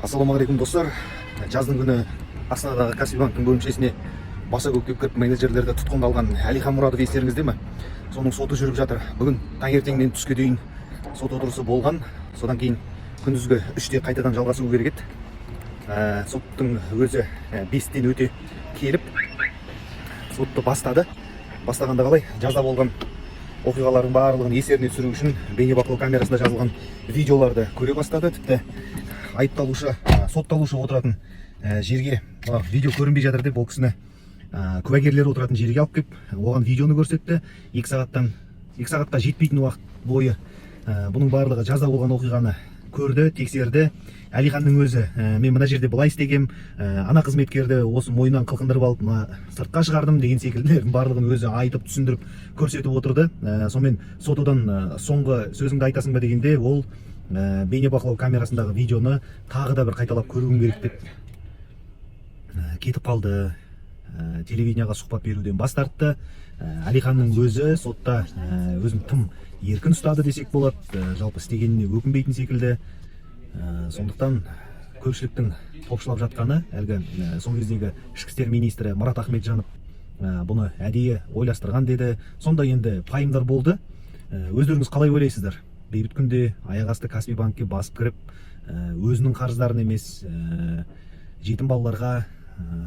Ассалаумағалейкум достар. Жаздың күні Астанадағы Каспий банктың бөлімшесіне баса көктеп кіріп менеджерлерді тұтқынға алған Әлихан Мұрадов естеріңізде ме? Соның соты жүріп жатыр. Бүгін таңертеңнен түске дейін сот отырысы болған. Содан кейін күндізгі 3-те қайтадан жалғасу керек еді. Соттың өзі 5-тен өте келіп сотты бастады. Бастағанда қалай жазда болған оқиғалардың барлығын естеріне түсіру үшін бейнебақылау камерасында жазылған видеоларды көре бастады. Тіпті айыпталушы, сотталушы отыратын жерге видео көрінбей жатыр деп, ол кісіні куәгерлер отыратын жерге алып келіп, оған видеоны көрсетті. 2 сағатқа жетпейтін уақыт бойы бұның барлығы жазда болған оқиғаны көрді, тексерді. Әлиханның өзі, мен мына жерде былай істегем, ана қызметкерді осы мойнынан қылқындырып алып, сыртқа шығардым деген секілділердің барлығын өзі айтып, түсіндіріп, көрсетіп отырды. Сонымен сотыдан соңғы сөзіңді айтасың ба дегенде, ол бейнебақылау камерасындағы видеоны тағы да бір қайталап көруім керек деп кетіп қалды. Телевиденияға сұхбат беруден бас тартты. Әлиханның өзі сотта өзін тым еркін ұстады десек болады. Жалпы істегеніне өкінбейтін секілді. Сондықтан көпшіліктің топшылап жатқаны, әлгі сол кездегі ішкі істер министрі Марат Ахметжанов бұны әдейі ойластырған деді. Сонда енді пайымдар болды. Өздеріңіз қалай ойлайсыздар? Бейбіт күнде аяқ асты Каспий банкке басып кіріп, өзінің қарыздарын емес, жетім балаларға,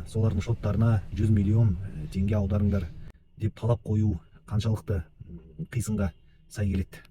солардың шоттарына 100 миллион теңге аударыңдар деп талап қою қаншалықты қисынға сай келеді?